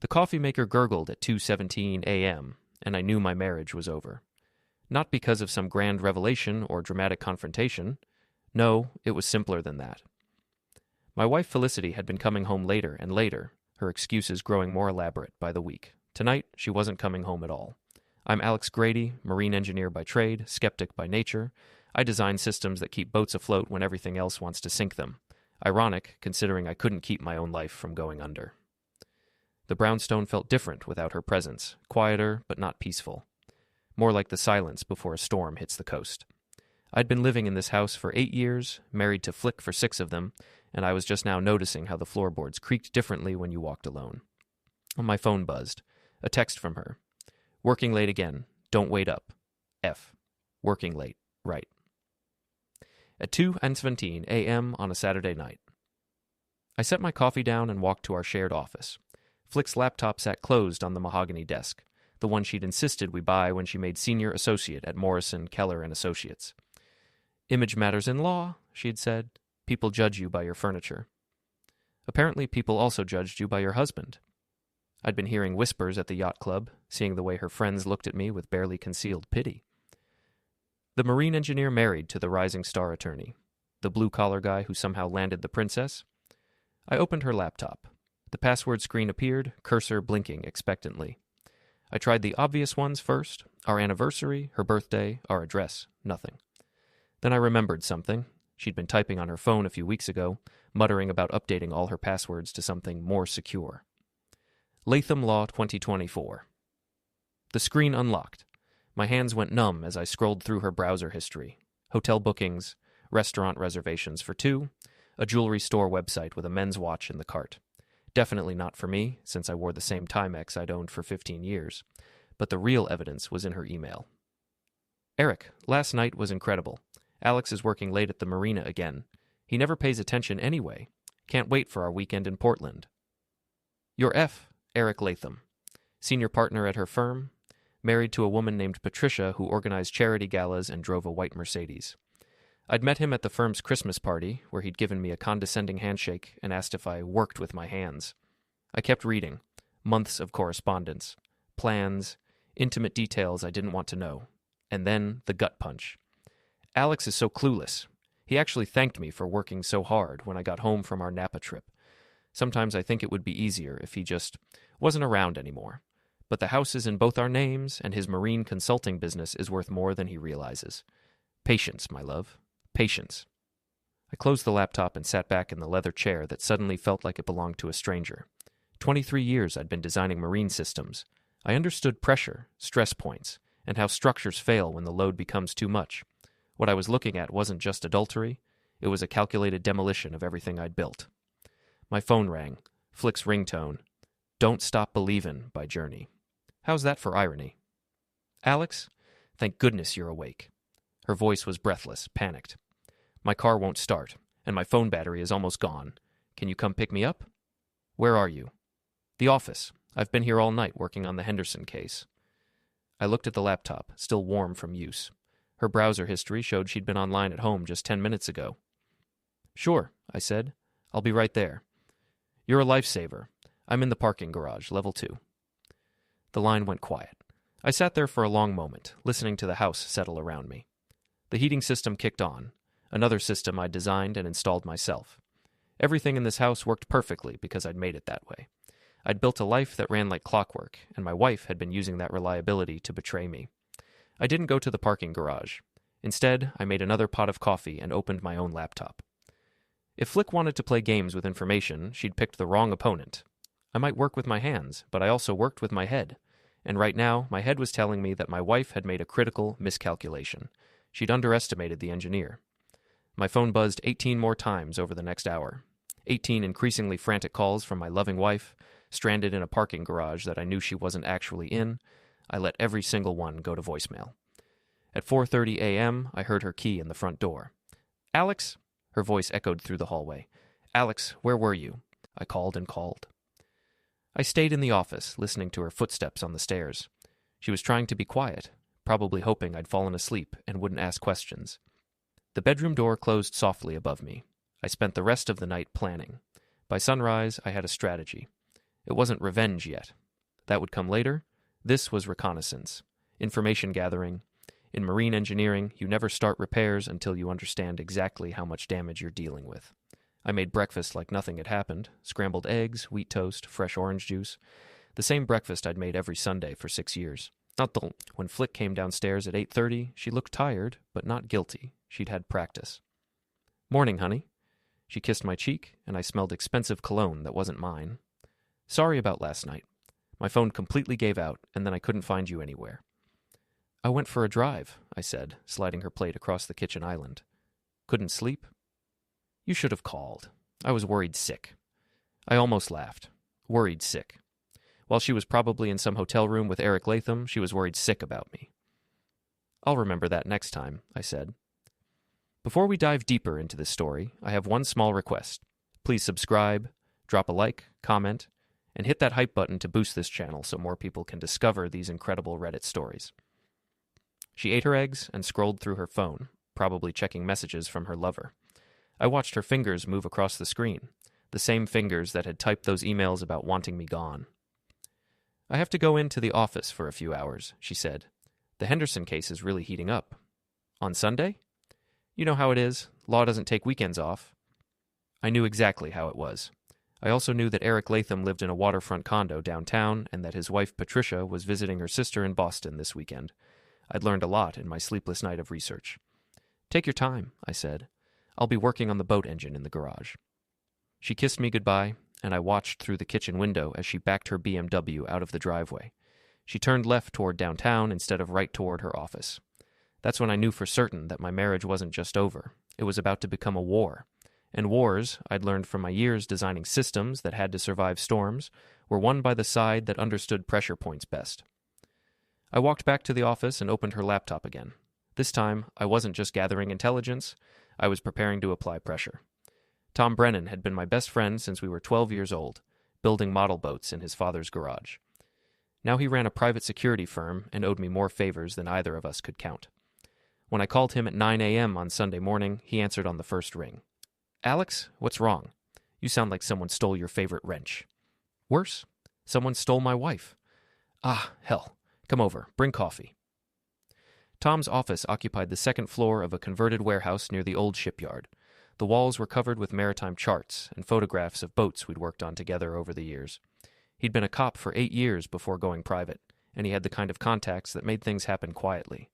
The coffee maker gurgled at 2:17 a.m., and I knew my marriage was over. Not because of some grand revelation or dramatic confrontation. No, it was simpler than that. My wife Felicity had been coming home later and later, her excuses growing more elaborate by the week. Tonight, she wasn't coming home at all. I'm Alex Grady, marine engineer by trade, skeptic by nature. I design systems that keep boats afloat when everything else wants to sink them. Ironic, considering I couldn't keep my own life from going under. The brownstone felt different without her presence, quieter but not peaceful. More like the silence before a storm hits the coast. I'd been living in this house for 8 years, married to Flick for 6 of them, and I was just now noticing how the floorboards creaked differently when you walked alone. My phone buzzed. A text from her. Working late again. Don't wait up. F. Working late. Right. At 2:17 a.m. on a Saturday night. I set my coffee down and walked to our shared office. Flick's laptop sat closed on the mahogany desk, the one she'd insisted we buy when she made senior associate at Morrison, Keller & Associates. Image matters in law, she had said. People judge you by your furniture. Apparently people also judged you by your husband. I'd been hearing whispers at the yacht club, seeing the way her friends looked at me with barely concealed pity. The marine engineer married to the rising star attorney, the blue-collar guy who somehow landed the princess. I opened her laptop. The password screen appeared, cursor blinking expectantly. I tried the obvious ones first, our anniversary, her birthday, our address, nothing. Then I remembered something. She'd been typing on her phone a few weeks ago, muttering about updating all her passwords to something more secure. Latham Law 2024. The screen unlocked. My hands went numb as I scrolled through her browser history. Hotel bookings, restaurant reservations for 2, a jewelry store website with a men's watch in the cart. Definitely not for me, since I wore the same Timex I'd owned for 15 years. But the real evidence was in her email. Eric, last night was incredible. Alex is working late at the marina again. He never pays attention anyway. Can't wait for our weekend in Portland. Your F, Eric Latham. Senior partner at her firm. Married to a woman named Patricia who organized charity galas and drove a white Mercedes. I'd met him at the firm's Christmas party, where he'd given me a condescending handshake and asked if I worked with my hands. I kept reading. Months of correspondence. Plans. Intimate details I didn't want to know. And then the gut punch. Alex is so clueless. He actually thanked me for working so hard when I got home from our Napa trip. Sometimes I think it would be easier if he just wasn't around anymore. But the house is in both our names, and his marine consulting business is worth more than he realizes. Patience, my love. Patience. I closed the laptop and sat back in the leather chair that suddenly felt like it belonged to a stranger. 23 years I'd been designing marine systems. I understood pressure, stress points, and how structures fail when the load becomes too much. What I was looking at wasn't just adultery, it was a calculated demolition of everything I'd built. My phone rang. Flick's ringtone. Don't Stop Believin' by Journey. How's that for irony? Alex, thank goodness you're awake. Her voice was breathless, panicked. My car won't start, and my phone battery is almost gone. Can you come pick me up? Where are you? The office. I've been here all night working on the Henderson case. I looked at the laptop, still warm from use. Her browser history showed she'd been online at home just 10 minutes ago. Sure, I said. I'll be right there. You're a lifesaver. I'm in the parking garage, level 2. The line went quiet. I sat there for a long moment, listening to the house settle around me. The heating system kicked on, another system I'd designed and installed myself. Everything in this house worked perfectly because I'd made it that way. I'd built a life that ran like clockwork, and my wife had been using that reliability to betray me. I didn't go to the parking garage. Instead, I made another pot of coffee and opened my own laptop. If Flick wanted to play games with information, she'd picked the wrong opponent. I might work with my hands, but I also worked with my head. And right now, my head was telling me that my wife had made a critical miscalculation. She'd underestimated the engineer. My phone buzzed 18 more times over the next hour. 18 increasingly frantic calls from my loving wife, stranded in a parking garage that I knew she wasn't actually in. I let every single one go to voicemail. At 4:30 a.m., I heard her key in the front door. Alex? Her voice echoed through the hallway. Alex, where were you? I called and called. I stayed in the office, listening to her footsteps on the stairs. She was trying to be quiet, probably hoping I'd fallen asleep and wouldn't ask questions. The bedroom door closed softly above me. I spent the rest of the night planning. By sunrise, I had a strategy. It wasn't revenge yet. That would come later. This was reconnaissance, information gathering. In marine engineering, you never start repairs until you understand exactly how much damage you're dealing with. I made breakfast like nothing had happened, scrambled eggs, wheat toast, fresh orange juice. The same breakfast I'd made every Sunday for 6 years. When Flick came downstairs at 8:30, she looked tired, but not guilty. She'd had practice. "Morning, honey." She kissed my cheek, and I smelled expensive cologne that wasn't mine. "Sorry about last night. My phone completely gave out, and then I couldn't find you anywhere." "I went for a drive," I said, sliding her plate across the kitchen island. "Couldn't sleep?" "You should have called. I was worried sick." I almost laughed. Worried sick. While she was probably in some hotel room with Eric Latham, she was worried sick about me. "I'll remember that next time," I said. Before we dive deeper into this story, I have one small request. Please subscribe, drop a like, comment, and hit that hype button to boost this channel so more people can discover these incredible Reddit stories. She ate her eggs and scrolled through her phone, probably checking messages from her lover. I watched her fingers move across the screen, the same fingers that had typed those emails about wanting me gone. "I have to go into the office for a few hours," she said. "The Henderson case is really heating up." "On Sunday?" "You know how it is. Law doesn't take weekends off." I knew exactly how it was. I also knew that Eric Latham lived in a waterfront condo downtown and that his wife Patricia was visiting her sister in Boston this weekend. I'd learned a lot in my sleepless night of research. "Take your time," I said. "I'll be working on the boat engine in the garage." She kissed me goodbye, and I watched through the kitchen window as she backed her BMW out of the driveway. She turned left toward downtown instead of right toward her office. That's when I knew for certain that my marriage wasn't just over. It was about to become a war. And wars, I'd learned from my years designing systems that had to survive storms, were won by the side that understood pressure points best. I walked back to the office and opened her laptop again. This time, I wasn't just gathering intelligence, I was preparing to apply pressure. Tom Brennan had been my best friend since we were 12 years old, building model boats in his father's garage. Now he ran a private security firm and owed me more favors than either of us could count. When I called him at 9 a.m. on Sunday morning, he answered on the first ring. "Alex, what's wrong? You sound like someone stole your favorite wrench." "Worse, someone stole my wife." "Ah, hell. Come over. Bring coffee." Tom's office occupied the second floor of a converted warehouse near the old shipyard. The walls were covered with maritime charts and photographs of boats we'd worked on together over the years. He'd been a cop for 8 years before going private, and he had the kind of contacts that made things happen quietly.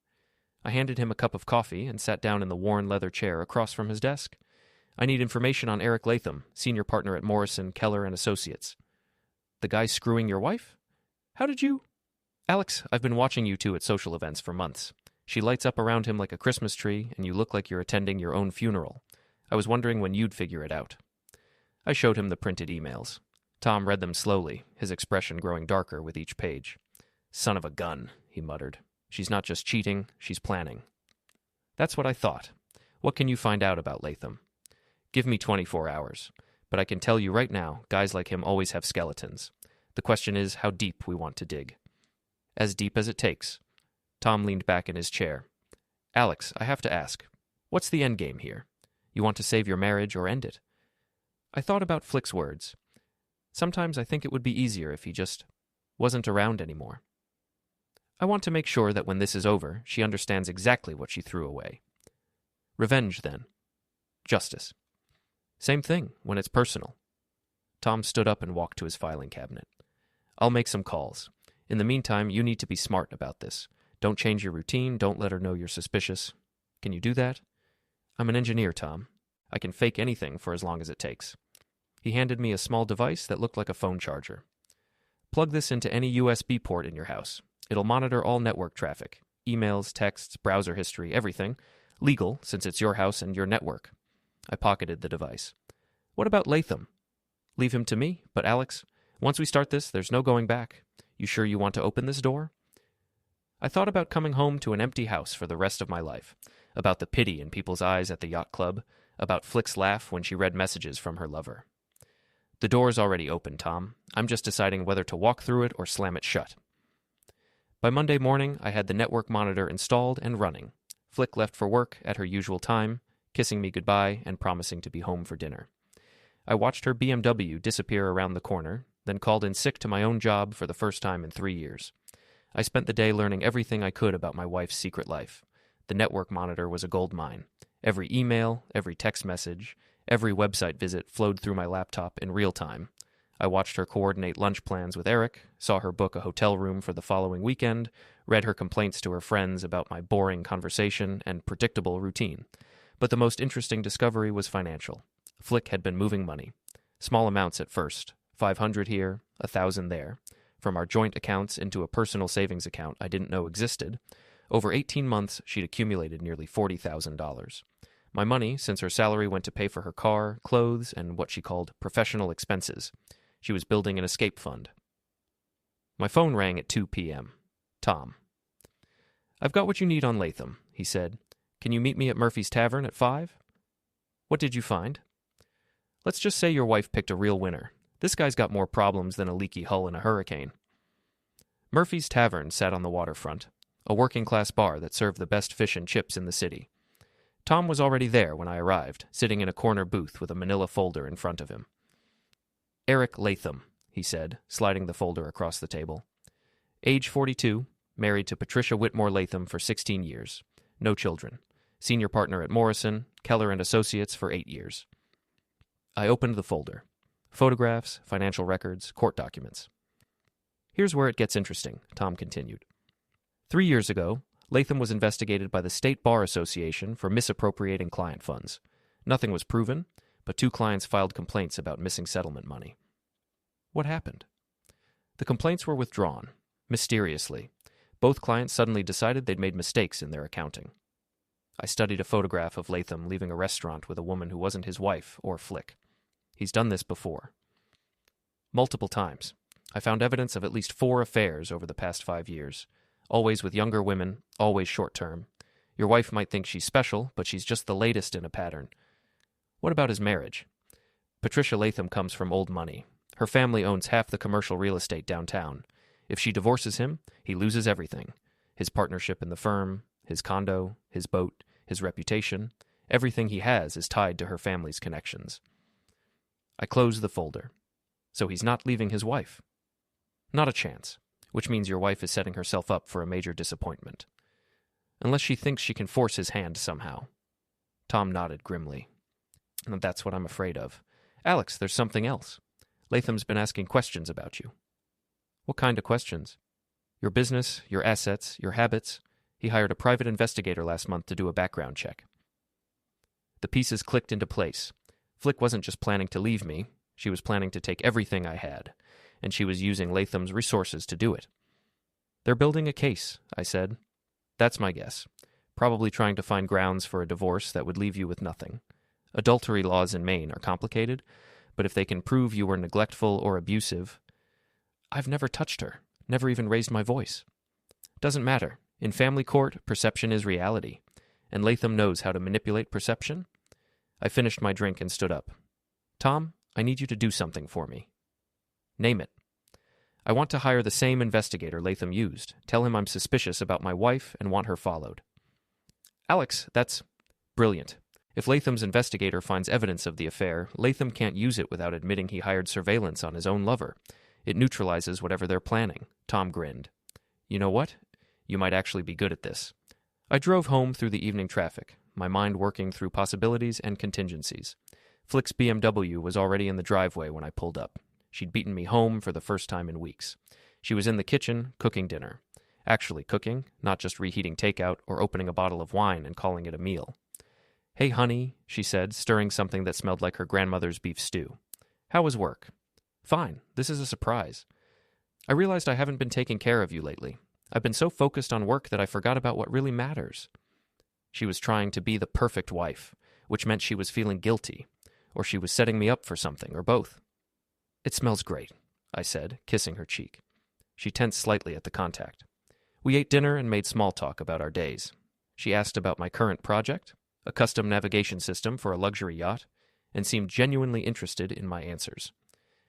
I handed him a cup of coffee and sat down in the worn leather chair across from his desk. "I need information on Eric Latham, senior partner at Morrison, Keller and Associates." "The guy screwing your wife? How did you—" "Alex, I've been watching you two at social events for months. She lights up around him like a Christmas tree, and you look like you're attending your own funeral. I was wondering when you'd figure it out." I showed him the printed emails. Tom read them slowly, his expression growing darker with each page. "Son of a gun," he muttered. "She's not just cheating, she's planning." "That's what I thought. What can you find out about Latham?" "Give me 24 hours. But I can tell you right now, guys like him always have skeletons. The question is how deep we want to dig." "As deep as it takes." Tom leaned back in his chair. "Alex, I have to ask, what's the end game here? You want to save your marriage or end it?" I thought about Flick's words. Sometimes I think it would be easier if he just wasn't around anymore. I want to make sure that when this is over, she understands exactly what she threw away. Revenge, then. Justice. Same thing when it's personal. Tom stood up and walked to his filing cabinet. "I'll make some calls. In the meantime, you need to be smart about this. Don't change your routine. Don't let her know you're suspicious. Can you do that?" "I'm an engineer, Tom. I can fake anything for as long as it takes." He handed me a small device that looked like a phone charger. "Plug this into any USB port in your house. It'll monitor all network traffic, emails, texts, browser history, everything. Legal, since it's your house and your network." I pocketed the device. "What about Latham?" "Leave him to me, but Alex, once we start this, there's no going back. You sure you want to open this door?" I thought about coming home to an empty house for the rest of my life, about the pity in people's eyes at the yacht club, about Flick's laugh when she read messages from her lover. "The door's already open, Tom. I'm just deciding whether to walk through it or slam it shut." By Monday morning, I had the network monitor installed and running. Flick left for work at her usual time, kissing me goodbye and promising to be home for dinner. I watched her BMW disappear around the corner, then called in sick to my own job for the first time in 3 years. I spent the day learning everything I could about my wife's secret life. The network monitor was a gold mine. Every email, every text message, every website visit flowed through my laptop in real time. I watched her coordinate lunch plans with Eric, saw her book a hotel room for the following weekend, read her complaints to her friends about my boring conversation and predictable routine. But the most interesting discovery was financial. Flick had been moving money. Small amounts at first, 500 here, 1,000 there, from our joint accounts into a personal savings account I didn't know existed. Over 18 months, she'd accumulated nearly $40,000. My money, since her salary went to pay for her car, clothes, and what she called professional expenses. She was building an escape fund. My phone rang at 2 p.m. Tom. "I've got what you need on Latham," he said. "Can you meet me at Murphy's Tavern at 5? "What did you find?" "Let's just say your wife picked a real winner. This guy's got more problems than a leaky hull in a hurricane." Murphy's Tavern sat on the waterfront, a working-class bar that served the best fish and chips in the city. Tom was already there when I arrived, sitting in a corner booth with a manila folder in front of him. "Eric Latham," he said, sliding the folder across the table. "Age 42, married to Patricia Whitmore Latham for 16 years. No children. Senior partner at Morrison, Keller and Associates for 8 years. I opened the folder. Photographs, financial records, court documents. "Here's where it gets interesting," Tom continued. 3 years ago, Latham was investigated by the State Bar Association for misappropriating client funds. Nothing was proven, but 2 clients filed complaints about missing settlement money. What happened? The complaints were withdrawn. Mysteriously. Both clients suddenly decided they'd made mistakes in their accounting. I studied a photograph of Latham leaving a restaurant with a woman who wasn't his wife or Flick. He's done this before. Multiple times. I found evidence of at least 4 affairs over the past 5 years. Always with younger women, always short-term. Your wife might think she's special, but she's just the latest in a pattern. What about his marriage? Patricia Latham comes from old money. Her family owns half the commercial real estate downtown. If she divorces him, he loses everything. His partnership in the firm, his condo, his boat, his reputation. Everything he has is tied to her family's connections. I closed the folder. So he's not leaving his wife. Not a chance, which means your wife is setting herself up for a major disappointment. Unless she thinks she can force his hand somehow. Tom nodded grimly. And that's what I'm afraid of. Alex, there's something else. Latham's been asking questions about you. What kind of questions? Your business, your assets, your habits. He hired a private investigator last month to do a background check. The pieces clicked into place. Flick wasn't just planning to leave me. She was planning to take everything I had, and she was using Latham's resources to do it. They're building a case, I said. That's my guess. Probably trying to find grounds for a divorce that would leave you with nothing. Adultery laws in Maine are complicated, but if they can prove you were neglectful or abusive... I've never touched her, never even raised my voice. Doesn't matter. In family court, perception is reality, and Latham knows how to manipulate perception. I finished my drink and stood up. Tom, I need you to do something for me. Name it. I want to hire the same investigator Latham used. Tell him I'm suspicious about my wife and want her followed. Alex, that's brilliant. If Latham's investigator finds evidence of the affair, Latham can't use it without admitting he hired surveillance on his own lover. It neutralizes whatever they're planning. Tom grinned. You know what? You might actually be good at this. I drove home through the evening traffic, my mind working through possibilities and contingencies. Flick's BMW was already in the driveway when I pulled up. She'd beaten me home for the first time in weeks. She was in the kitchen, cooking dinner. Actually cooking, not just reheating takeout or opening a bottle of wine and calling it a meal. Hey, honey, she said, stirring something that smelled like her grandmother's beef stew. How was work? Fine. This is a surprise. I realized I haven't been taking care of you lately. I've been so focused on work that I forgot about what really matters. She was trying to be the perfect wife, which meant she was feeling guilty, or she was setting me up for something, or both. It smells great, I said, kissing her cheek. She tensed slightly at the contact. We ate dinner and made small talk about our days. She asked about my current project, a custom navigation system for a luxury yacht, and seemed genuinely interested in my answers.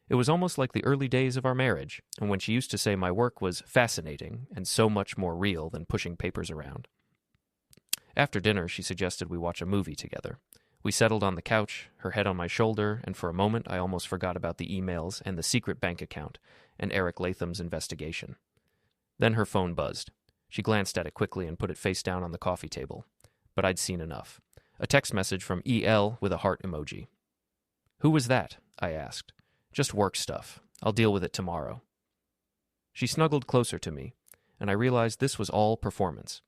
It was almost like the early days of our marriage, and when she used to say my work was fascinating and so much more real than pushing papers around. After dinner, she suggested we watch a movie together. We settled on the couch, her head on my shoulder, and for a moment I almost forgot about the emails and the secret bank account and Eric Latham's investigation. Then her phone buzzed. She glanced at it quickly and put it face down on the coffee table. But I'd seen enough. A text message from EL with a heart emoji. "Who was that?" I asked. "Just work stuff. I'll deal with it tomorrow." She snuggled closer to me, and I realized this was all performance.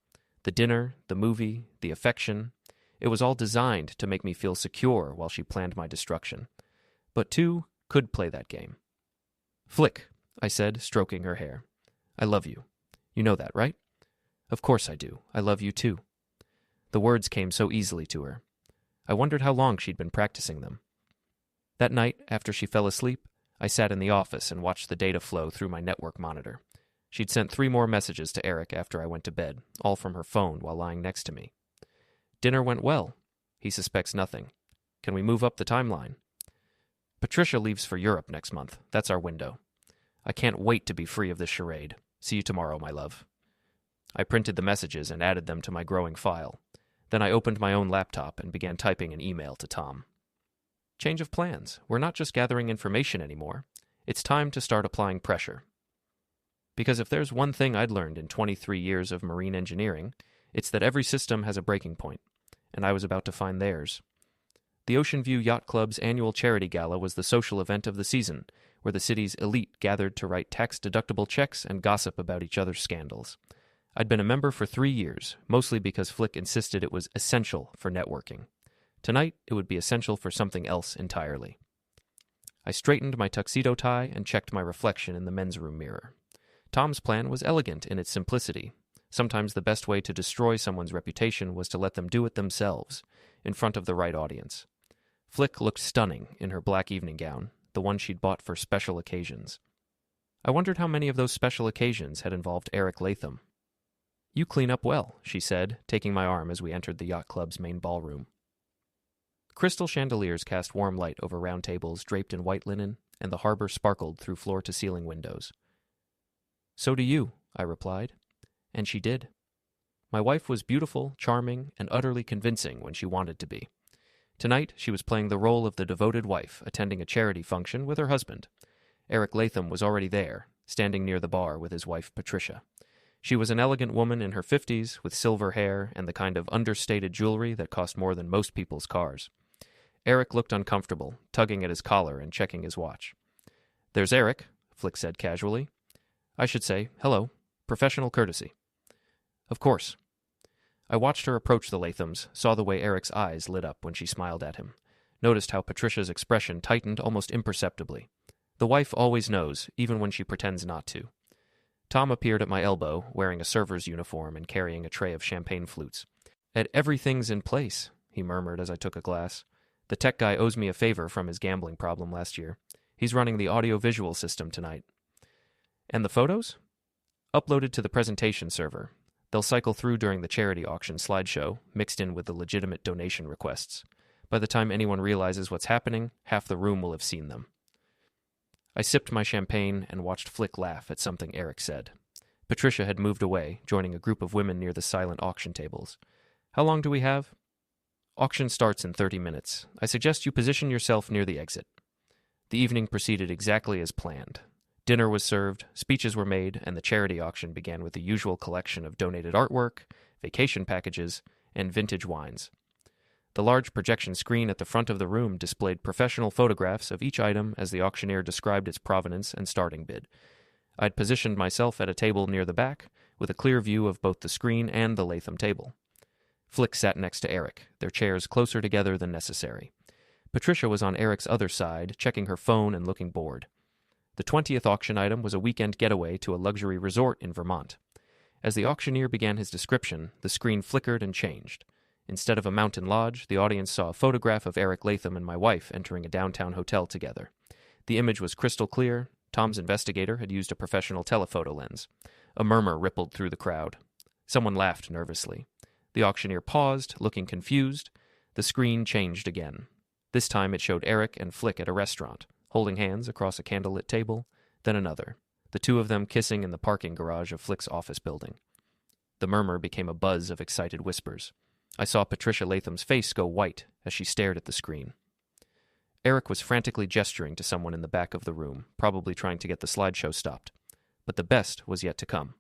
The dinner, the movie, the affection. It was all designed to make me feel secure while she planned my destruction. But two could play that game. "Flick," I said, stroking her hair. "I love you. You know that, right?" "Of course I do. I love you too." The words came so easily to her. I wondered how long she'd been practicing them. That night, after she fell asleep, I sat in the office and watched the data flow through my network monitor. She'd sent 3 more messages to Eric after I went to bed, all from her phone while lying next to me. "Dinner went well. He suspects nothing. Can we move up the timeline? Patricia leaves for Europe next month. That's our window. I can't wait to be free of this charade. See you tomorrow, my love." I printed the messages and added them to my growing file. Then I opened my own laptop and began typing an email to Tom. Change of plans. We're not just gathering information anymore. It's time to start applying pressure. Because if there's one thing I'd learned in 23 years of marine engineering, it's that every system has a breaking point, and I was about to find theirs. The Ocean View Yacht Club's annual charity gala was the social event of the season, where the city's elite gathered to write tax-deductible checks and gossip about each other's scandals. I'd been a member for 3 years, mostly because Flick insisted it was essential for networking. Tonight, it would be essential for something else entirely. I straightened my tuxedo tie and checked my reflection in the men's room mirror. Tom's plan was elegant in its simplicity. Sometimes the best way to destroy someone's reputation was to let them do it themselves, in front of the right audience. Flick looked stunning in her black evening gown, the one she'd bought for special occasions. I wondered how many of those special occasions had involved Eric Latham. "You clean up well," she said, taking my arm as we entered the yacht club's main ballroom. Crystal chandeliers cast warm light over round tables draped in white linen, and the harbor sparkled through floor-to-ceiling windows. "So do you," I replied. And she did. My wife was beautiful, charming, and utterly convincing when she wanted to be. Tonight, she was playing the role of the devoted wife attending a charity function with her husband. Eric Latham was already there, standing near the bar with his wife Patricia. She was an elegant woman in her 50s, with silver hair and the kind of understated jewelry that cost more than most people's cars. Eric looked uncomfortable, tugging at his collar and checking his watch. "There's Eric," Flick said casually. "I should say, hello. Professional courtesy." "Of course." I watched her approach the Lathams, saw the way Eric's eyes lit up when she smiled at him, noticed how Patricia's expression tightened almost imperceptibly. The wife always knows, even when she pretends not to. Tom appeared at my elbow, wearing a server's uniform and carrying a tray of champagne flutes. "Everything's in place," he murmured as I took a glass. "The tech guy owes me a favor from his gambling problem last year. He's running the audio-visual system tonight." "And the photos?" "Uploaded to the presentation server. They'll cycle through during the charity auction slideshow, mixed in with the legitimate donation requests. By the time anyone realizes what's happening, half the room will have seen them." I sipped my champagne and watched Flick laugh at something Eric said. Patricia had moved away, joining a group of women near the silent auction tables. "How long do we have?" "Auction starts in 30 minutes. I suggest you position yourself near the exit." The evening proceeded exactly as planned. Dinner was served, speeches were made, and the charity auction began with the usual collection of donated artwork, vacation packages, and vintage wines. The large projection screen at the front of the room displayed professional photographs of each item as the auctioneer described its provenance and starting bid. I'd positioned myself at a table near the back, with a clear view of both the screen and the Latham table. Flick sat next to Eric, their chairs closer together than necessary. Patricia was on Eric's other side, checking her phone and looking bored. The 20th auction item was a weekend getaway to a luxury resort in Vermont. As the auctioneer began his description, the screen flickered and changed. Instead of a mountain lodge, the audience saw a photograph of Eric Latham and my wife entering a downtown hotel together. The image was crystal clear. Tom's investigator had used a professional telephoto lens. A murmur rippled through the crowd. Someone laughed nervously. The auctioneer paused, looking confused. The screen changed again. This time it showed Eric and Flick at a restaurant, holding hands across a candlelit table, then another, the two of them kissing in the parking garage of Flick's office building. The murmur became a buzz of excited whispers. I saw Patricia Latham's face go white as she stared at the screen. Eric was frantically gesturing to someone in the back of the room, probably trying to get the slideshow stopped. But the best was yet to come.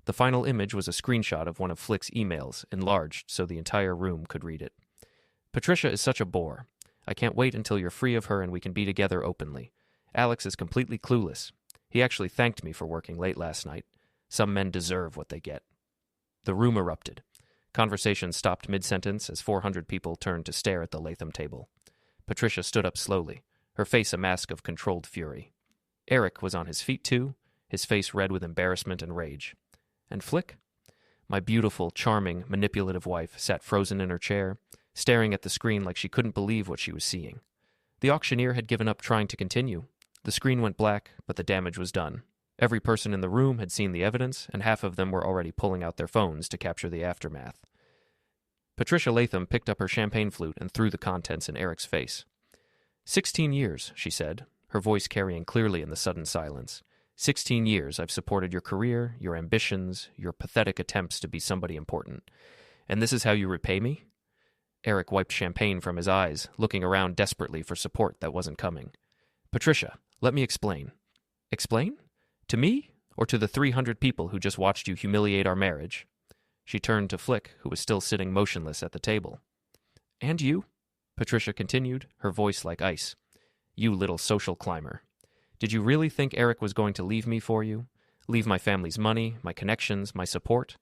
The final image was a screenshot of one of Flick's emails, enlarged so the entire room could read it. Patricia is such a bore. I can't wait until you're free of her and we can be together openly. Alex is completely clueless. He actually thanked me for working late last night. Some men deserve what they get. The room erupted. Conversation stopped mid-sentence as 400 people turned to stare at the Latham table. Patricia stood up slowly, her face a mask of controlled fury. Eric was on his feet too, his face red with embarrassment and rage. And Flick? My beautiful, charming, manipulative wife sat frozen in her chair, staring at the screen like she couldn't believe what she was seeing. The auctioneer had given up trying to continue. The screen went black, but the damage was done. Every person in the room had seen the evidence, and half of them were already pulling out their phones to capture the aftermath. Patricia Latham picked up her champagne flute and threw the contents in Eric's face. 16 years, she said, her voice carrying clearly in the sudden silence. 16 years I've supported your career, your ambitions, your pathetic attempts to be somebody important. And this is how you repay me? Eric wiped champagne from his eyes, looking around desperately for support that wasn't coming. Patricia, let me explain. Explain? To me? Or to the 300 people who just watched you humiliate our marriage? She turned to Flick, who was still sitting motionless at the table. And you? Patricia continued, her voice like ice. You little social climber. Did you really think Eric was going to leave me for you? Leave my family's money, my connections, my support?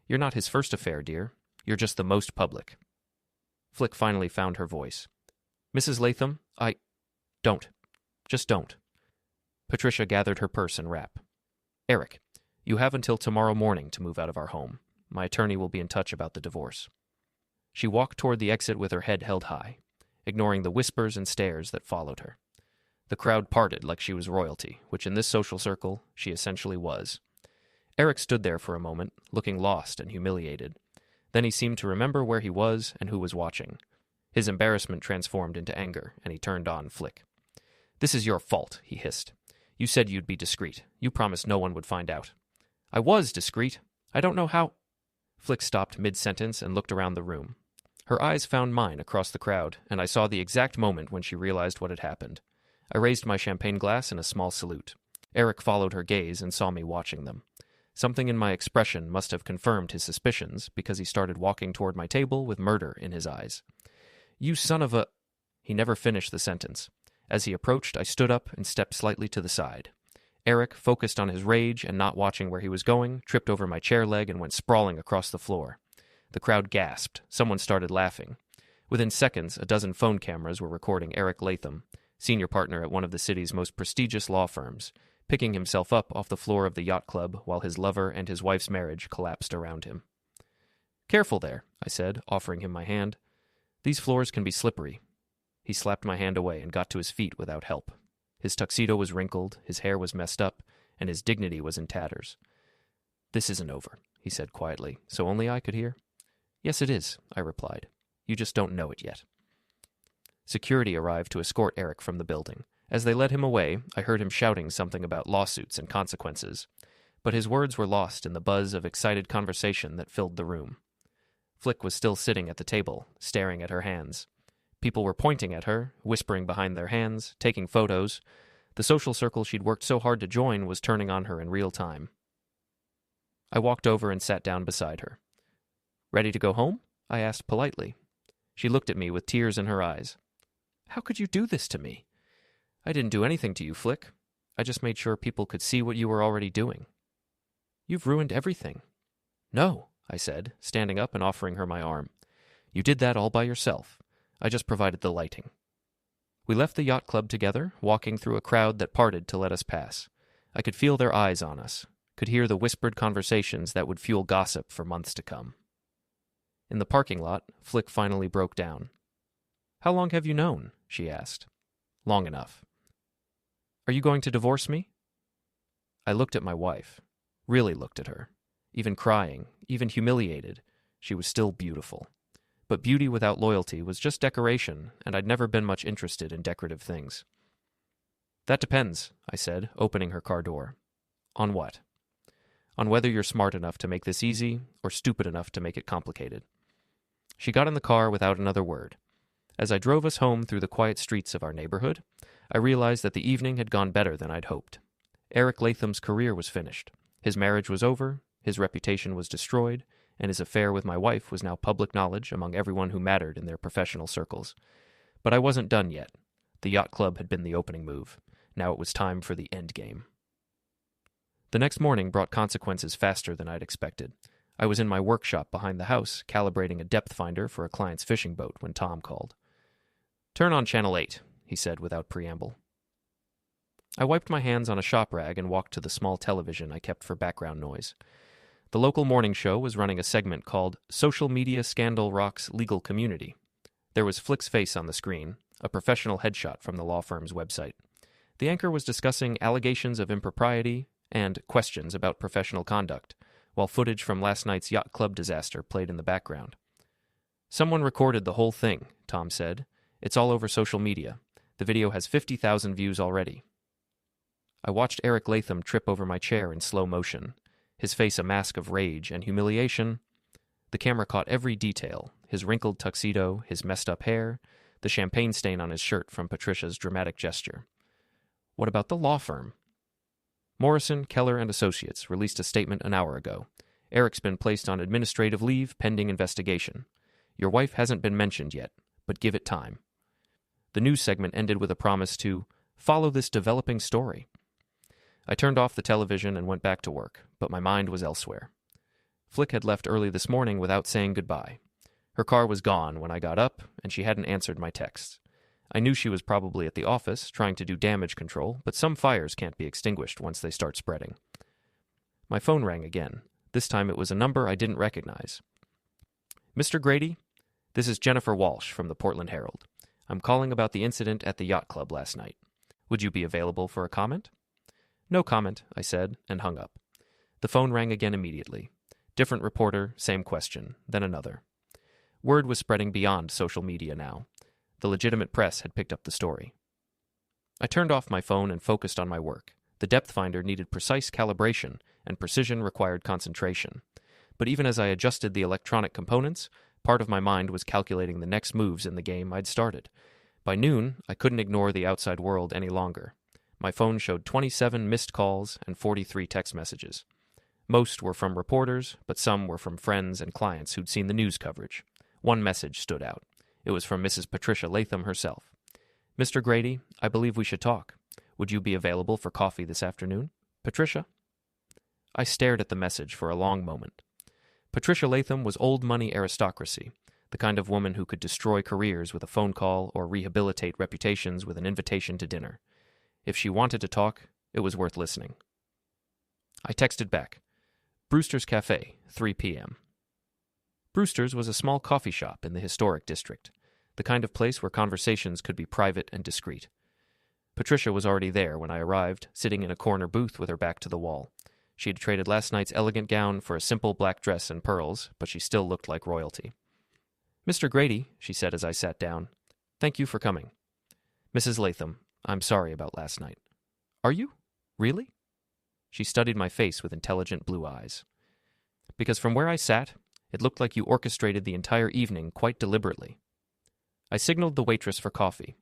You're not his first affair, dear. You're just the most public. Flick finally found her voice. Mrs. Latham, Don't. Just don't. Patricia gathered her purse and wrap. Eric, you have until tomorrow morning to move out of our home. My attorney will be in touch about the divorce. She walked toward the exit with her head held high, ignoring the whispers and stares that followed her. The crowd parted like she was royalty, which in this social circle she essentially was. Eric stood there for a moment, looking lost and humiliated. Then he seemed to remember where he was and who was watching. His embarrassment transformed into anger, and he turned on Flick. This is your fault, he hissed. You said you'd be discreet. You promised no one would find out. I was discreet. I don't know how... Flick stopped mid-sentence and looked around the room. Her eyes found mine across the crowd, and I saw the exact moment when she realized what had happened. I raised my champagne glass in a small salute. Eric followed her gaze and saw me watching them. Something in my expression must have confirmed his suspicions, because he started walking toward my table with murder in his eyes. You son of a... He never finished the sentence. As he approached, I stood up and stepped slightly to the side. Eric, focused on his rage and not watching where he was going, tripped over my chair leg and went sprawling across the floor. The crowd gasped. Someone started laughing. Within seconds, a dozen phone cameras were recording Eric Latham, senior partner at one of the city's most prestigious law firms, picking himself up off the floor of the yacht club while his lover and his wife's marriage collapsed around him. Careful there, I said, offering him my hand. These floors can be slippery. He slapped my hand away and got to his feet without help. His tuxedo was wrinkled, his hair was messed up, and his dignity was in tatters. This isn't over, he said quietly, so only I could hear. Yes, it is, I replied. You just don't know it yet. Security arrived to escort Eric from the building. As they led him away, I heard him shouting something about lawsuits and consequences, but his words were lost in the buzz of excited conversation that filled the room. Flick was still sitting at the table, staring at her hands. People were pointing at her, whispering behind their hands, taking photos. The social circle she'd worked so hard to join was turning on her in real time. I walked over and sat down beside her. Ready to go home? I asked politely. She looked at me with tears in her eyes. How could you do this to me? I didn't do anything to you, Flick. I just made sure people could see what you were already doing. You've ruined everything. No, I said, standing up and offering her my arm. You did that all by yourself. I just provided the lighting. We left the yacht club together, walking through a crowd that parted to let us pass. I could feel their eyes on us, could hear the whispered conversations that would fuel gossip for months to come. In the parking lot, Flick finally broke down. How long have you known? She asked. Long enough. Are you going to divorce me? I looked at my wife, really looked at her, even crying, even humiliated. She was still beautiful. But beauty without loyalty was just decoration, and I'd never been much interested in decorative things. That depends, I said, opening her car door. On what? On whether you're smart enough to make this easy, or stupid enough to make it complicated. She got in the car without another word. As I drove us home through the quiet streets of our neighborhood, I realized that the evening had gone better than I'd hoped. Eric Latham's career was finished. His marriage was over, his reputation was destroyed, and his affair with my wife was now public knowledge among everyone who mattered in their professional circles. But I wasn't done yet. The yacht club had been the opening move. Now it was time for the end game. The next morning brought consequences faster than I'd expected. I was in my workshop behind the house, calibrating a depth finder for a client's fishing boat when Tom called. "Turn on Channel 8, he said without preamble. I wiped my hands on a shop rag and walked to the small television I kept for background noise. The local morning show was running a segment called Social Media Scandal Rocks Legal Community. There was Flick's face on the screen, a professional headshot from the law firm's website. The anchor was discussing allegations of impropriety and questions about professional conduct, while footage from last night's yacht club disaster played in the background. "Someone recorded the whole thing," Tom said. "It's all over social media. The video has 50,000 views already." I watched Eric Latham trip over my chair in slow motion, his face a mask of rage and humiliation. The camera caught every detail, his wrinkled tuxedo, his messed-up hair, the champagne stain on his shirt from Patricia's dramatic gesture. What about the law firm? Morrison, Keller, and Associates released a statement an hour ago. Eric's been placed on administrative leave pending investigation. Your wife hasn't been mentioned yet, but give it time. The news segment ended with a promise to follow this developing story. I turned off the television and went back to work, but my mind was elsewhere. Flick had left early this morning without saying goodbye. Her car was gone when I got up, and she hadn't answered my texts. I knew she was probably at the office, trying to do damage control, but some fires can't be extinguished once they start spreading. My phone rang again. This time it was a number I didn't recognize. "Mr. Grady, this is Jennifer Walsh from the Portland Herald. I'm calling about the incident at the yacht club last night. Would you be available for a comment?" "No comment," I said, and hung up. The phone rang again immediately. Different reporter, same question, then another. Word was spreading beyond social media now. The legitimate press had picked up the story. I turned off my phone and focused on my work. The depth finder needed precise calibration, and precision required concentration. But even as I adjusted the electronic components, part of my mind was calculating the next moves in the game I'd started. By noon, I couldn't ignore the outside world any longer. My phone showed 27 missed calls and 43 text messages. Most were from reporters, but some were from friends and clients who'd seen the news coverage. One message stood out. It was from Mrs. Patricia Latham herself. "Mr. Grady, I believe we should talk. Would you be available for coffee this afternoon? Patricia?" I stared at the message for a long moment. Patricia Latham was old money aristocracy, the kind of woman who could destroy careers with a phone call or rehabilitate reputations with an invitation to dinner. If she wanted to talk, it was worth listening. I texted back, "Brewster's Cafe, 3 p.m. Brewster's was a small coffee shop in the historic district, the kind of place where conversations could be private and discreet. Patricia was already there when I arrived, sitting in a corner booth with her back to the wall. She had traded last night's elegant gown for a simple black dress and pearls, but she still looked like royalty. "Mr. Grady," she said as I sat down, "thank you for coming." "Mrs. Latham, I'm sorry about last night." "Are you? Really?" She studied my face with intelligent blue eyes. "Because from where I sat, it looked like you orchestrated the entire evening quite deliberately." I signaled the waitress for coffee.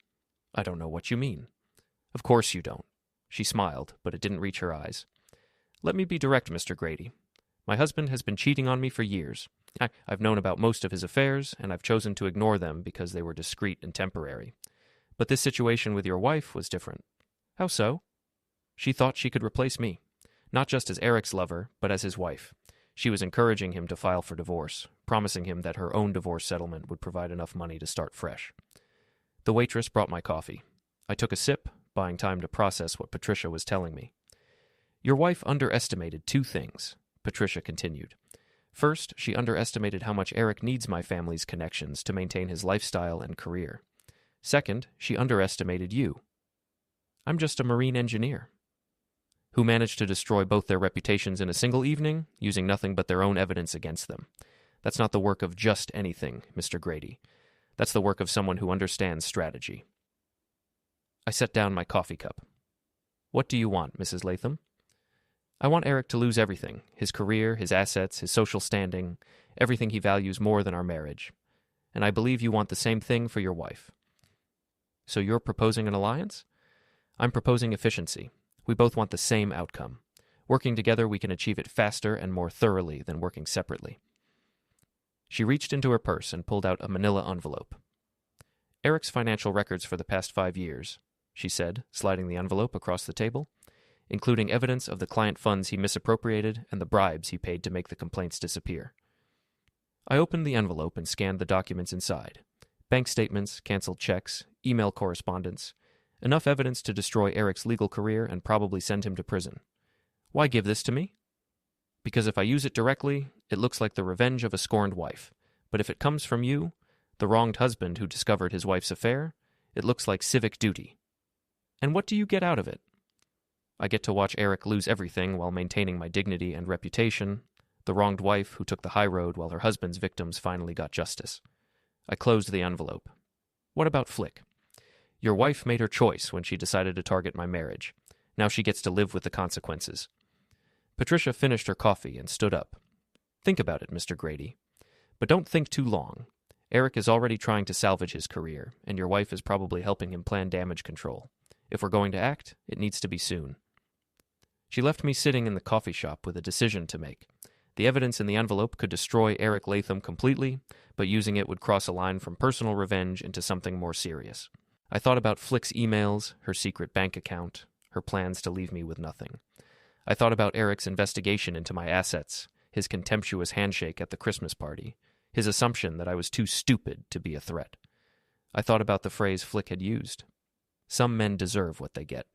"I don't know what you mean." "Of course you don't." She smiled, but it didn't reach her eyes. "Let me be direct, Mr. Grady. My husband has been cheating on me for years. I've known about most of his affairs, and I've chosen to ignore them because they were discreet and temporary. But this situation with your wife was different." "How so?" "She thought she could replace me, not just as Eric's lover, but as his wife. She was encouraging him to file for divorce, promising him that her own divorce settlement would provide enough money to start fresh." The waitress brought my coffee. I took a sip, buying time to process what Patricia was telling me. "Your wife underestimated two things," Patricia continued. "First, she underestimated how much Eric needs my family's connections to maintain his lifestyle and career. Second, she underestimated you. I'm just a marine engineer who managed to destroy both their reputations in a single evening, using nothing but their own evidence against them. That's not the work of just anything, Mr. Grady. That's the work of someone who understands strategy." I set down my coffee cup. "What do you want, Mrs. Latham?" "I want Eric to lose everything, his career, his assets, his social standing, everything he values more than our marriage. and I believe you want the same thing for your wife. So you're proposing an alliance? I'm proposing efficiency. We both want the same outcome. Working together, we can achieve it faster and more thoroughly than working separately. She reached into her purse and pulled out a manila envelope. Eric's financial records for the past 5 years, she said, sliding the envelope across the table, including evidence of the client funds he misappropriated and the bribes he paid to make the complaints disappear. I opened the envelope and scanned the documents inside. Bank statements, canceled checks, email correspondence, enough evidence to destroy Eric's legal career and probably send him to prison. Why give this to me? Because if I use it directly, it looks like the revenge of a scorned wife. But if it comes from you, the wronged husband who discovered his wife's affair, it looks like civic duty. And what do you get out of it? I get to watch Eric lose everything while maintaining my dignity and reputation, the wronged wife who took the high road while her husband's victims finally got justice. I closed the envelope. What about Flick? Your wife made her choice when she decided to target my marriage. Now she gets to live with the consequences. Patricia finished her coffee and stood up. Think about it, Mr. Grady. But don't think too long. Eric is already trying to salvage his career, and your wife is probably helping him plan damage control. If we're going to act, it needs to be soon. She left me sitting in the coffee shop with a decision to make. The evidence in the envelope could destroy Eric Latham completely, but using it would cross a line from personal revenge into something more serious. I thought about Flick's emails, her secret bank account, her plans to leave me with nothing. I thought about Eric's investigation into my assets, his contemptuous handshake at the Christmas party, his assumption that I was too stupid to be a threat. I thought about the phrase Flick had used. Some men deserve what they get.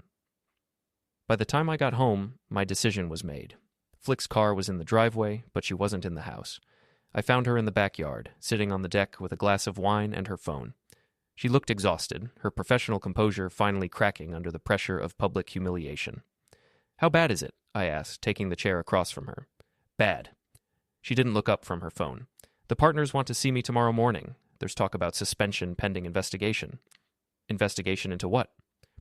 By the time I got home, my decision was made. Flick's car was in the driveway, but she wasn't in the house. I found her in the backyard, sitting on the deck with a glass of wine and her phone. She looked exhausted, her professional composure finally cracking under the pressure of public humiliation. How bad is it? I asked, taking the chair across from her. Bad. She didn't look up from her phone. The partners want to see me tomorrow morning. There's talk about suspension pending investigation. Investigation into what?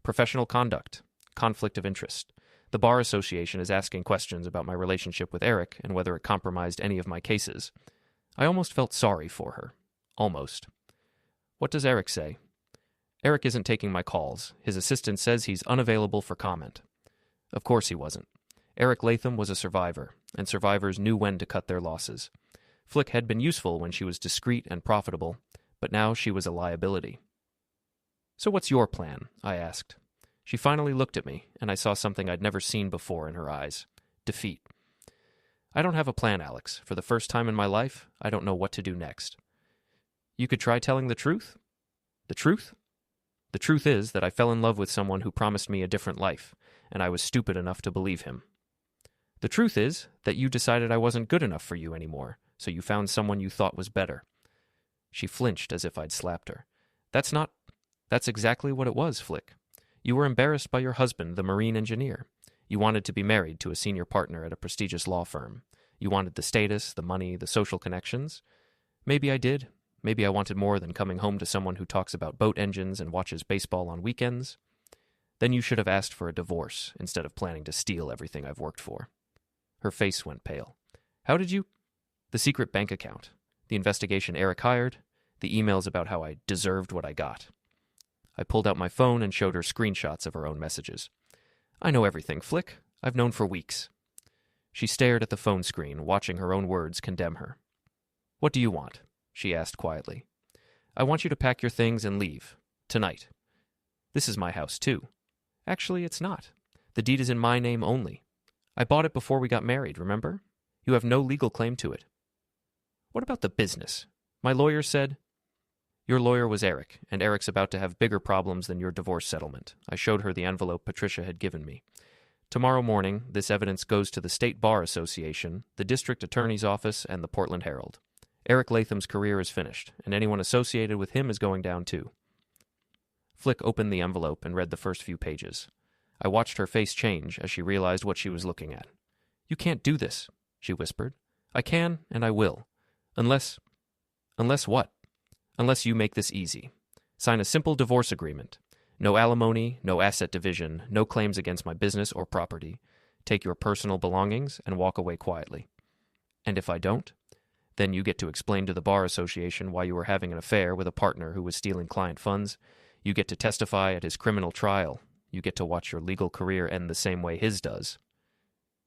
Professional conduct. Conflict of interest. The Bar Association is asking questions about my relationship with Eric and whether it compromised any of my cases. I almost felt sorry for her. Almost. What does Eric say? Eric isn't taking my calls. His assistant says he's unavailable for comment. Of course he wasn't. Eric Latham was a survivor, and survivors knew when to cut their losses. Flick had been useful when she was discreet and profitable, but now she was a liability. So what's your plan? I asked. She finally looked at me, and I saw something I'd never seen before in her eyes. Defeat. I don't have a plan, Alex. For the first time in my life, I don't know what to do next. You could try telling the truth? The truth? The truth is that I fell in love with someone who promised me a different life, and I was stupid enough to believe him. The truth is that you decided I wasn't good enough for you anymore, so you found someone you thought was better. She flinched as if I'd slapped her. That's exactly what it was, Flick. You were embarrassed by your husband, the marine engineer. You wanted to be married to a senior partner at a prestigious law firm. You wanted the status, the money, the social connections. Maybe I did. Maybe I wanted more than coming home to someone who talks about boat engines and watches baseball on weekends. Then you should have asked for a divorce instead of planning to steal everything I've worked for. Her face went pale. How did you? The secret bank account, the investigation Eric hired, the emails about how I deserved what I got. I pulled out my phone and showed her screenshots of her own messages. I know everything, Flick. I've known for weeks. She stared at the phone screen, watching her own words condemn her. What do you want? She asked quietly. I want you to pack your things and leave. Tonight. This is my house, too. Actually, it's not. The deed is in my name only. I bought it before we got married, remember? You have no legal claim to it. What about the business? My lawyer said... Your lawyer was Eric, and Eric's about to have bigger problems than your divorce settlement. I showed her the envelope Patricia had given me. Tomorrow morning, this evidence goes to the State Bar Association, the District Attorney's Office, and the Portland Herald. Eric Latham's career is finished, and anyone associated with him is going down too. Flick opened the envelope and read the first few pages. I watched her face change as she realized what she was looking at. You can't do this, she whispered. I can, and I will. Unless what? Unless you make this easy. Sign a simple divorce agreement. No alimony, no asset division, no claims against my business or property. Take your personal belongings and walk away quietly. And if I don't? Then you get to explain to the Bar Association why you were having an affair with a partner who was stealing client funds. You get to testify at his criminal trial. You get to watch your legal career end the same way his does.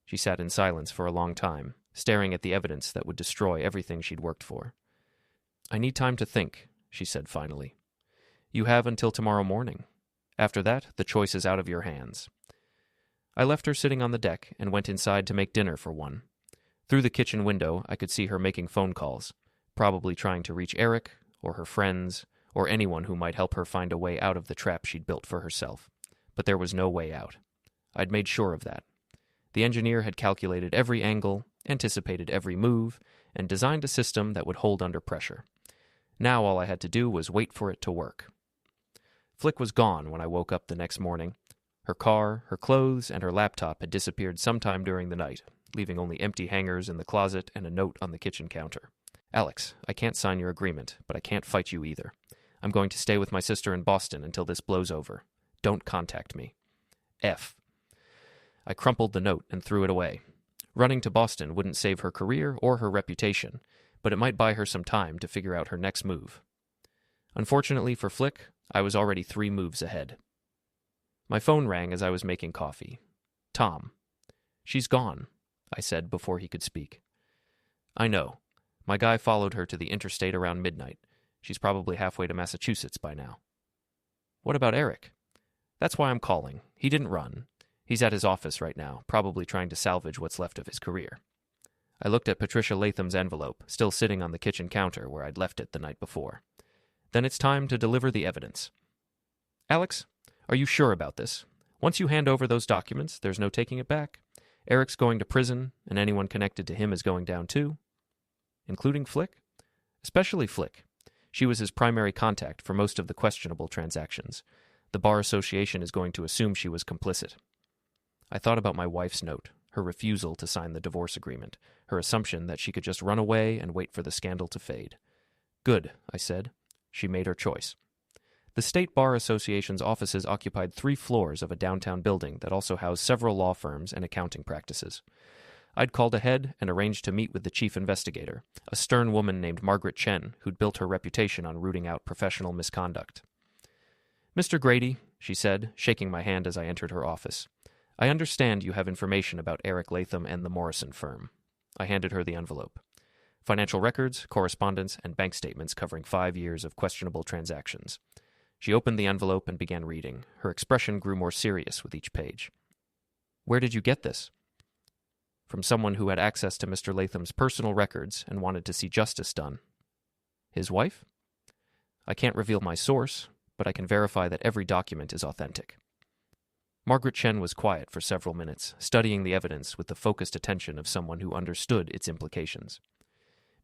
She sat in silence for a long time, staring at the evidence that would destroy everything she'd worked for. I need time to think, she said finally. You have until tomorrow morning. After that, the choice is out of your hands. I left her sitting on the deck and went inside to make dinner for one. Through the kitchen window, I could see her making phone calls, probably trying to reach Eric, or her friends, or anyone who might help her find a way out of the trap she'd built for herself. But there was no way out. I'd made sure of that. The engineer had calculated every angle, anticipated every move, and designed a system that would hold under pressure. Now all I had to do was wait for it to work. Flick was gone when I woke up the next morning. Her car, her clothes, and her laptop had disappeared sometime during the night, leaving only empty hangers in the closet and a note on the kitchen counter. Alex, I can't sign your agreement, but I can't fight you either. I'm going to stay with my sister in Boston until this blows over. Don't contact me. F. I crumpled the note and threw it away. Running to Boston wouldn't save her career or her reputation, but it might buy her some time to figure out her next move. Unfortunately for Flick, I was already 3 moves ahead. My phone rang as I was making coffee. Tom. She's gone, I said before he could speak. I know. My guy followed her to the interstate around midnight. She's probably halfway to Massachusetts by now. What about Eric? That's why I'm calling. He didn't run. He's at his office right now, probably trying to salvage what's left of his career. I looked at Patricia Latham's envelope, still sitting on the kitchen counter where I'd left it the night before. Then it's time to deliver the evidence. Alex, are you sure about this? Once you hand over those documents, there's no taking it back. Eric's going to prison, and anyone connected to him is going down too. Including Flick? Especially Flick. She was his primary contact for most of the questionable transactions. The Bar Association is going to assume she was complicit. I thought about my wife's note, her refusal to sign the divorce agreement, her assumption that she could just run away and wait for the scandal to fade. Good, I said. She made her choice. The State Bar Association's offices occupied 3 floors of a downtown building that also housed several law firms and accounting practices. I'd called ahead and arranged to meet with the chief investigator, a stern woman named Margaret Chen, who'd built her reputation on rooting out professional misconduct. Mr. Grady, she said, shaking my hand as I entered her office, I understand you have information about Eric Latham and the Morrison firm. I handed her the envelope. Financial records, correspondence, and bank statements covering 5 years of questionable transactions. She opened the envelope and began reading. Her expression grew more serious with each page. Where did you get this? From someone who had access to Mr. Latham's personal records and wanted to see justice done. His wife? I can't reveal my source, but I can verify that every document is authentic. Margaret Chen was quiet for several minutes, studying the evidence with the focused attention of someone who understood its implications.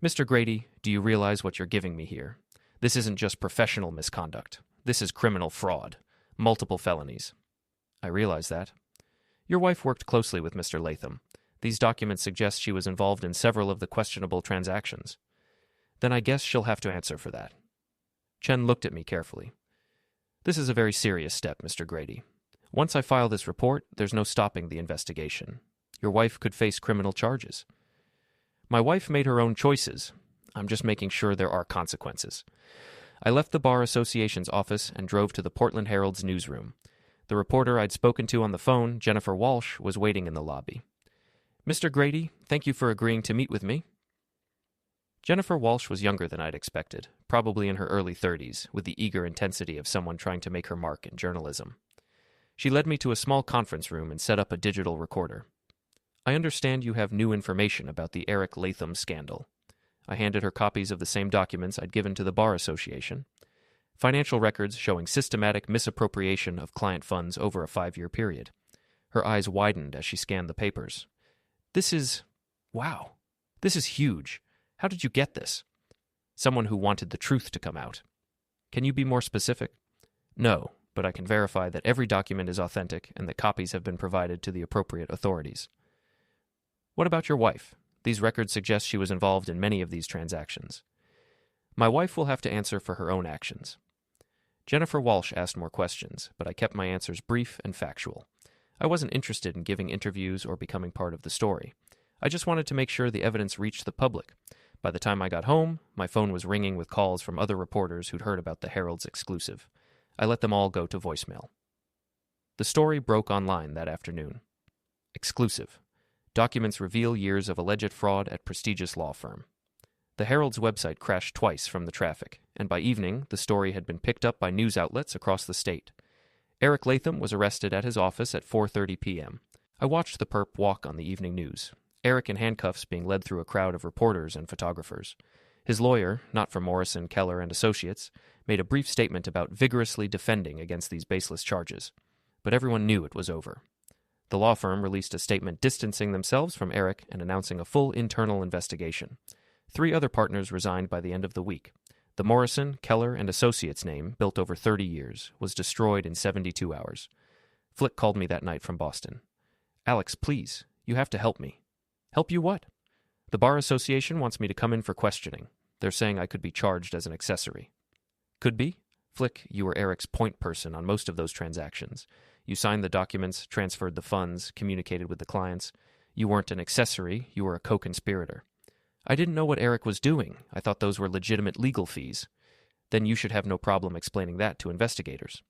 Mr. Grady, do you realize what you're giving me here? This isn't just professional misconduct. This is criminal fraud. Multiple felonies. I realize that. Your wife worked closely with Mr. Latham. These documents suggest she was involved in several of the questionable transactions. Then I guess she'll have to answer for that. Chen looked at me carefully. This is a very serious step, Mr. Grady. Once I file this report, there's no stopping the investigation. Your wife could face criminal charges. My wife made her own choices. I'm just making sure there are consequences. I left the Bar Association's office and drove to the Portland Herald's newsroom. The reporter I'd spoken to on the phone, Jennifer Walsh, was waiting in the lobby. Mr. Grady, thank you for agreeing to meet with me. Jennifer Walsh was younger than I'd expected, probably in her early 30s, with the eager intensity of someone trying to make her mark in journalism. She led me to a small conference room and set up a digital recorder. I understand you have new information about the Eric Latham scandal. I handed her copies of the same documents I'd given to the Bar Association. Financial records showing systematic misappropriation of client funds over a 5-year period. Her eyes widened as she scanned the papers. Wow. This is huge. How did you get this? Someone who wanted the truth to come out. Can you be more specific? No, but I can verify that every document is authentic and that copies have been provided to the appropriate authorities. What about your wife? These records suggest she was involved in many of these transactions. My wife will have to answer for her own actions. Jennifer Walsh asked more questions, but I kept my answers brief and factual. I wasn't interested in giving interviews or becoming part of the story. I just wanted to make sure the evidence reached the public. By the time I got home, my phone was ringing with calls from other reporters who'd heard about the Herald's exclusive. I let them all go to voicemail. The story broke online that afternoon. Exclusive. Documents reveal years of alleged fraud at prestigious law firm. The Herald's website crashed twice from the traffic, and by evening, the story had been picked up by news outlets across the state. Eric Latham was arrested at his office at 4:30 p.m. I watched the perp walk on the evening news, Eric in handcuffs being led through a crowd of reporters and photographers. His lawyer, not from Morrison, Keller, and Associates, made a brief statement about vigorously defending against these baseless charges. But everyone knew it was over. The law firm released a statement distancing themselves from Eric and announcing a full internal investigation. 3 other partners resigned by the end of the week. The Morrison, Keller, and Associates name, built over 30 years, was destroyed in 72 hours. Flick called me that night from Boston. "Alex, please, you have to help me." "Help you what?" "The Bar Association wants me to come in for questioning. They're saying I could be charged as an accessory." "Could be?" "Flick, you were Eric's point person on most of those transactions. You signed the documents, transferred the funds, communicated with the clients. You weren't an accessory, you were a co-conspirator." "I didn't know what Eric was doing. I thought those were legitimate legal fees." "Then you should have no problem explaining that to investigators."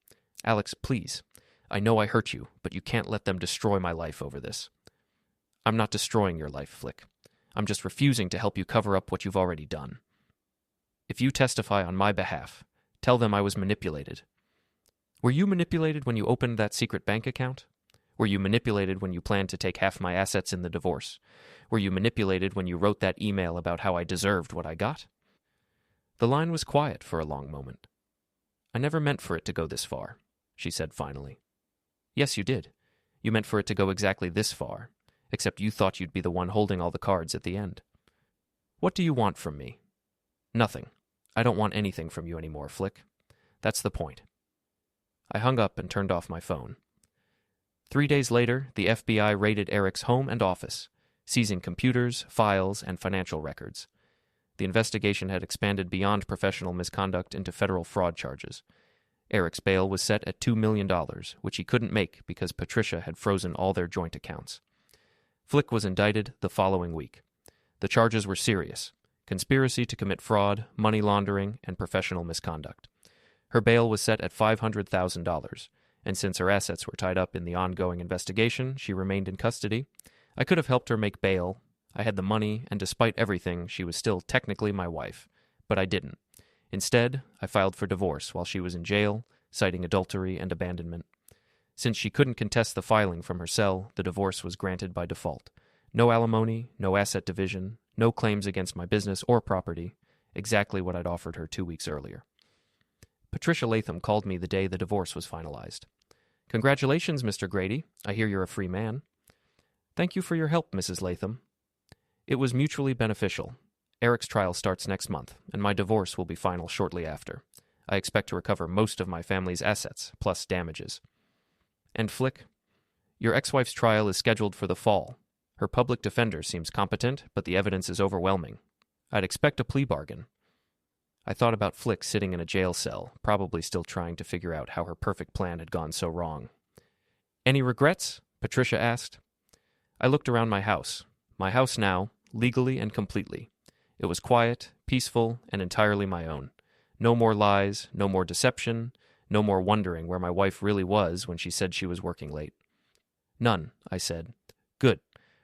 "Alex, please. I know I hurt you, but you can't let them destroy my life over this." "I'm not destroying your life, Flick. I'm just refusing to help you cover up what you've already done. If you testify on my behalf, tell them I was manipulated." "Were you manipulated when you opened that secret bank account? Were you manipulated when you planned to take half my assets in the divorce? Were you manipulated when you wrote that email about how I deserved what I got?" The line was quiet for a long moment. "I never meant for it to go this far," she said finally. "Yes, you did. You meant for it to go exactly this far, except you thought you'd be the one holding all the cards at the end." "What do you want from me?" "Nothing. I don't want anything from you anymore, Flick. That's the point." I hung up and turned off my phone. 3 days later, the FBI raided Eric's home and office, seizing computers, files, and financial records. The investigation had expanded beyond professional misconduct into federal fraud charges. Eric's bail was set at $2 million, which he couldn't make because Patricia had frozen all their joint accounts. Flick was indicted the following week. The charges were serious: conspiracy to commit fraud, money laundering, and professional misconduct. Her bail was set at $500,000, and since her assets were tied up in the ongoing investigation, she remained in custody. I could have helped her make bail. I had the money, and despite everything, she was still technically my wife. But I didn't. Instead, I filed for divorce while she was in jail, citing adultery and abandonment. Since she couldn't contest the filing from her cell, the divorce was granted by default. No alimony, no asset division, no claims against my business or property, exactly what I'd offered her 2 weeks earlier. Patricia Latham called me the day the divorce was finalized. "Congratulations, Mr. Grady. I hear you're a free man." "Thank you for your help, Mrs. Latham." "It was mutually beneficial. Eric's trial starts next month, and my divorce will be final shortly after. I expect to recover most of my family's assets, plus damages." "And Flick, your ex-wife's trial is scheduled for the fall. Her public defender seems competent, but the evidence is overwhelming. I'd expect a plea bargain." I thought about Flick sitting in a jail cell, probably still trying to figure out how her perfect plan had gone so wrong. "Any regrets?" Patricia asked. I looked around my house now, legally and completely. It was quiet, peaceful, and entirely my own. No more lies, no more deception, no more wondering where my wife really was when she said she was working late. "None," I said. "Good.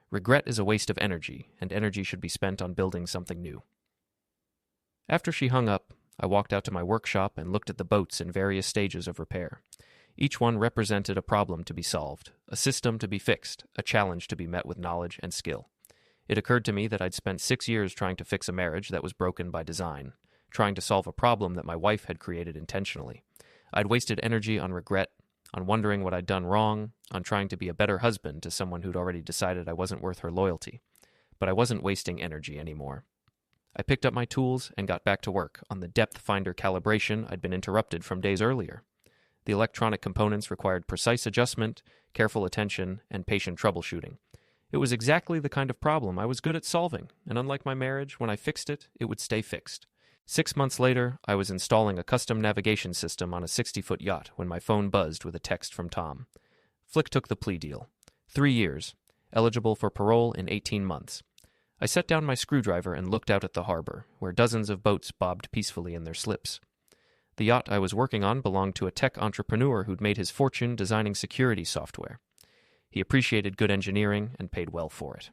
Regret is a waste of energy, and energy should be spent on building something new." After she hung up, I walked out to my workshop and looked at the boats in various stages of repair. Each one represented a problem to be solved, a system to be fixed, a challenge to be met with knowledge and skill. It occurred to me that I'd spent 6 years trying to fix a marriage that was broken by design, trying to solve a problem that my wife had created intentionally. I'd wasted energy on regret, on wondering what I'd done wrong, on trying to be a better husband to someone who'd already decided I wasn't worth her loyalty. But I wasn't wasting energy anymore. I picked up my tools and got back to work on the depth finder calibration I'd been interrupted from days earlier. The electronic components required precise adjustment, careful attention, and patient troubleshooting. It was exactly the kind of problem I was good at solving, and unlike my marriage, when I fixed it, it would stay fixed. 6 months later, I was installing a custom navigation system on a 60-foot yacht when my phone buzzed with a text from Tom. Flick took the plea deal. 3 years. Eligible for parole in 18 months. I set down my screwdriver and looked out at the harbor, where dozens of boats bobbed peacefully in their slips. The yacht I was working on belonged to a tech entrepreneur who'd made his fortune designing security software. He appreciated good engineering and paid well for it.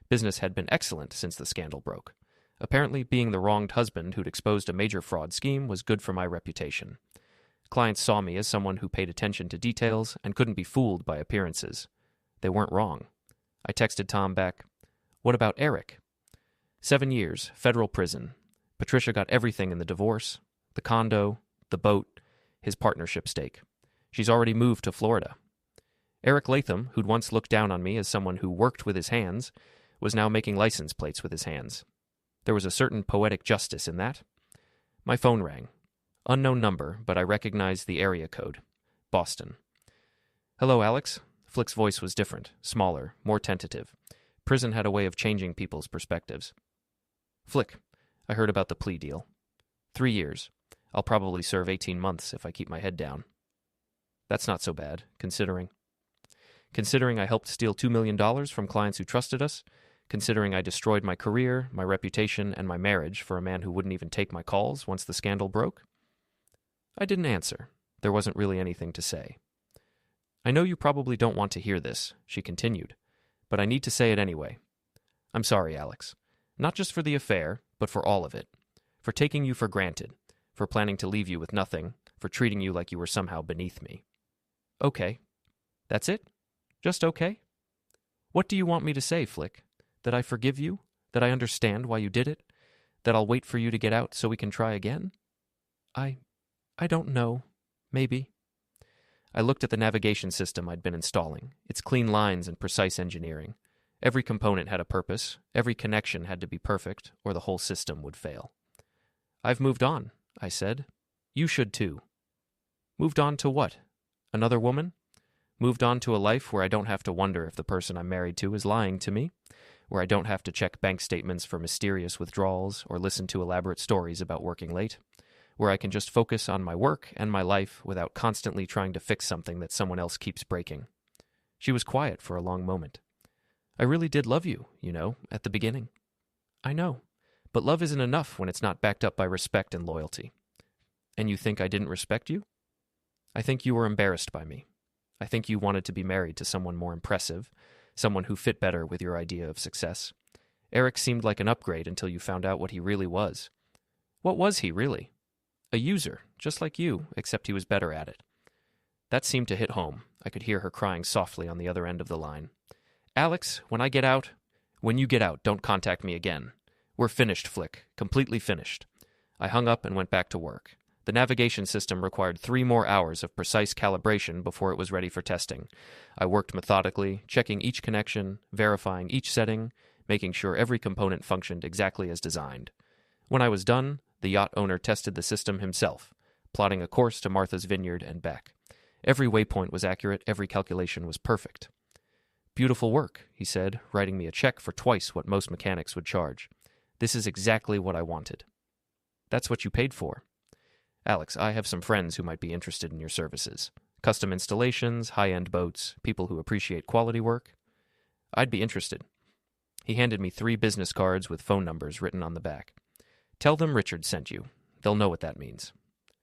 Business had been excellent since the scandal broke. Apparently, being the wronged husband who'd exposed a major fraud scheme was good for my reputation. Clients saw me as someone who paid attention to details and couldn't be fooled by appearances. They weren't wrong. I texted Tom back, "What about Eric?" 7 years, federal prison. Patricia got everything in the divorce, the condo, the boat, his partnership stake. She's already moved to Florida. Eric Latham, who'd once looked down on me as someone who worked with his hands, was now making license plates with his hands. There was a certain poetic justice in that. My phone rang. Unknown number, but I recognized the area code. Boston. "Hello, Alex." Flick's voice was different, smaller, more tentative. Prison had a way of changing people's perspectives. "Flick, I heard about the plea deal. 3 years. I'll probably serve 18 months if I keep my head down." "That's not so bad, considering I helped steal $2 million from clients who trusted us, considering I destroyed my career, my reputation, and my marriage for a man who wouldn't even take my calls once the scandal broke." I didn't answer. There wasn't really anything to say. "I know you probably don't want to hear this," she continued, "but I need to say it anyway. I'm sorry, Alex. Not just for the affair, but for all of it. For taking you for granted, for planning to leave you with nothing, for treating you like you were somehow beneath me." "Okay. That's it? Just okay? What do you want me to say, Flick? That I forgive you? That I understand why you did it? That I'll wait for you to get out so we can try again?" I don't know. Maybe." I looked at the navigation system I'd been installing, its clean lines and precise engineering. Every component had a purpose, every connection had to be perfect, or the whole system would fail. "I've moved on," I said. "You should too." "Moved on to what? Another woman? Moved on to a life where I don't have to wonder if the person I'm married to is lying to me, where I don't have to check bank statements for mysterious withdrawals or listen to elaborate stories about working late, where I can just focus on my work and my life without constantly trying to fix something that someone else keeps breaking." She was quiet for a long moment. "I really did love you, at the beginning." "I know, but love isn't enough when it's not backed up by respect and loyalty." "And you think I didn't respect you?" "I think you were embarrassed by me. I think you wanted to be married to someone more impressive, someone who fit better with your idea of success. Eric seemed like an upgrade until you found out what he really was." "What was he, really?" "A user, just like you, except he was better at it." That seemed to hit home. I could hear her crying softly on the other end of the line. "Alex, when you get out, don't contact me again. We're finished, Flick, completely finished." I hung up and went back to work. The navigation system required 3 more hours of precise calibration before it was ready for testing. I worked methodically, checking each connection, verifying each setting, making sure every component functioned exactly as designed. When I was done, the yacht owner tested the system himself, plotting a course to Martha's Vineyard and back. Every waypoint was accurate, every calculation was perfect. "Beautiful work," he said, writing me a check for twice what most mechanics would charge. "This is exactly what I wanted." "That's what you paid for." "Alex, I have some friends who might be interested in your services. Custom installations, high-end boats, people who appreciate quality work." "I'd be interested." He handed me 3 business cards with phone numbers written on the back. "Tell them Richard sent you. They'll know what that means."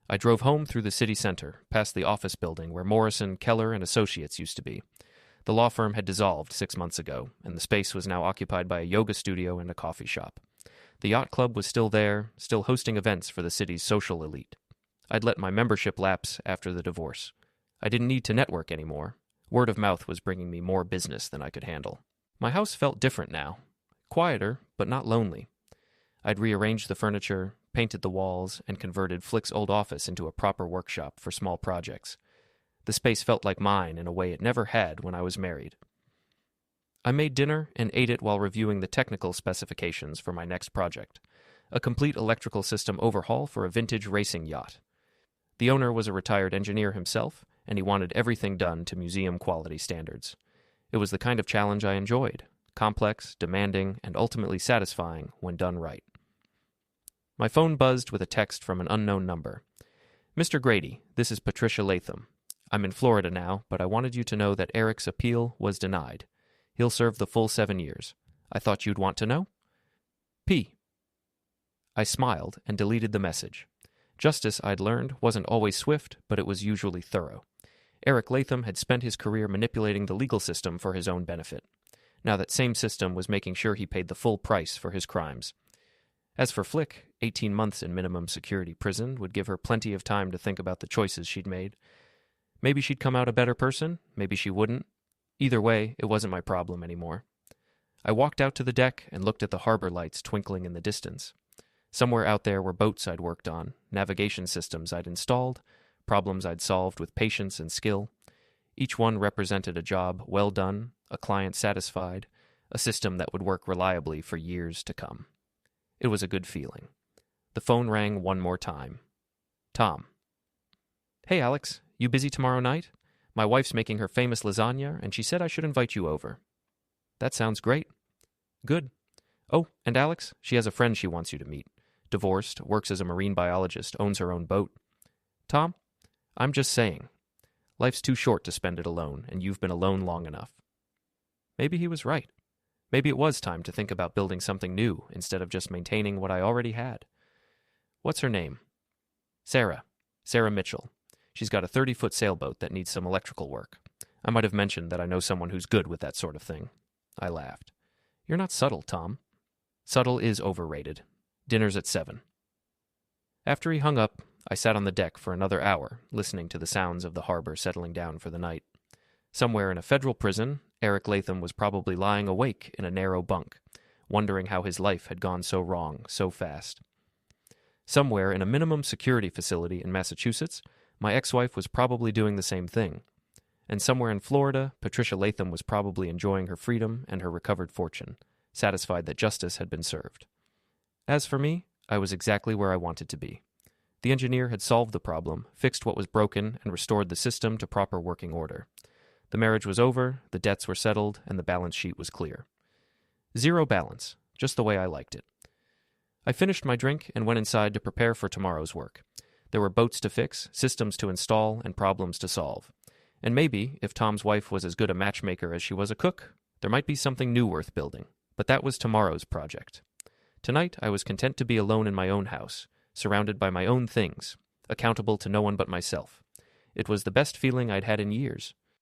I drove home through the city center, past the office building where Morrison, Keller, and Associates used to be. The law firm had dissolved 6 months ago, and the space was now occupied by a yoga studio and a coffee shop. The yacht club was still there, still hosting events for the city's social elite. I'd let my membership lapse after the divorce. I didn't need to network anymore. Word of mouth was bringing me more business than I could handle. My house felt different now. Quieter, but not lonely. I'd rearranged the furniture, painted the walls, and converted Flick's old office into a proper workshop for small projects. The space felt like mine in a way it never had when I was married. I made dinner and ate it while reviewing the technical specifications for my next project, a complete electrical system overhaul for a vintage racing yacht. The owner was a retired engineer himself, and he wanted everything done to museum quality standards. It was the kind of challenge I enjoyed, complex, demanding, and ultimately satisfying when done right. My phone buzzed with a text from an unknown number. "Mr. Grady, this is Patricia Latham. I'm in Florida now, but I wanted you to know that Eric's appeal was denied. He'll serve the full 7 years. I thought you'd want to know. P. I smiled and deleted the message. Justice, I'd learned, wasn't always swift, but it was usually thorough. Eric Latham had spent his career manipulating the legal system for his own benefit. Now that same system was making sure he paid the full price for his crimes. As for Flick, 18 months in minimum security prison would give her plenty of time to think about the choices she'd made. Maybe she'd come out a better person, maybe she wouldn't. Either way, it wasn't my problem anymore. I walked out to the deck and looked at the harbor lights twinkling in the distance. Somewhere out there were boats I'd worked on, navigation systems I'd installed, problems I'd solved with patience and skill. Each one represented a job well done, a client satisfied, a system that would work reliably for years to come. It was a good feeling. The phone rang one more time. Tom. Hey, Alex, you busy tomorrow night? My wife's making her famous lasagna, and she said I should invite you over. That sounds great. Good. Oh, and Alex, she has a friend she wants you to meet. Divorced, works as a marine biologist, owns her own boat. Tom, I'm just saying. Life's too short to spend it alone, and you've been alone long enough. Maybe he was right. Maybe it was time to think about building something new instead of just maintaining what I already had. What's her name? Sarah. Sarah Mitchell. She's got a 30-foot sailboat that needs some electrical work. I might have mentioned that I know someone who's good with that sort of thing. I laughed. You're not subtle, Tom. Subtle is overrated. Dinner's at 7. After he hung up, I sat on the deck for another hour, listening to the sounds of the harbor settling down for the night. Somewhere in a federal prison, Eric Latham was probably lying awake in a narrow bunk, wondering how his life had gone so wrong so fast. Somewhere in a minimum security facility in Massachusetts, my ex-wife was probably doing the same thing. And somewhere in Florida, Patricia Latham was probably enjoying her freedom and her recovered fortune, satisfied that justice had been served. As for me, I was exactly where I wanted to be. The engineer had solved the problem, fixed what was broken, and restored the system to proper working order. The marriage was over, the debts were settled, and the balance sheet was clear. Zero balance, just the way I liked it. I finished my drink and went inside to prepare for tomorrow's work. There were boats to fix, systems to install, and problems to solve. And maybe, if Tom's wife was as good a matchmaker as she was a cook, there might be something new worth building. But that was tomorrow's project. Tonight, I was content to be alone in my own house, surrounded by my own things, accountable to no one but myself. It was the best feeling I'd had in years.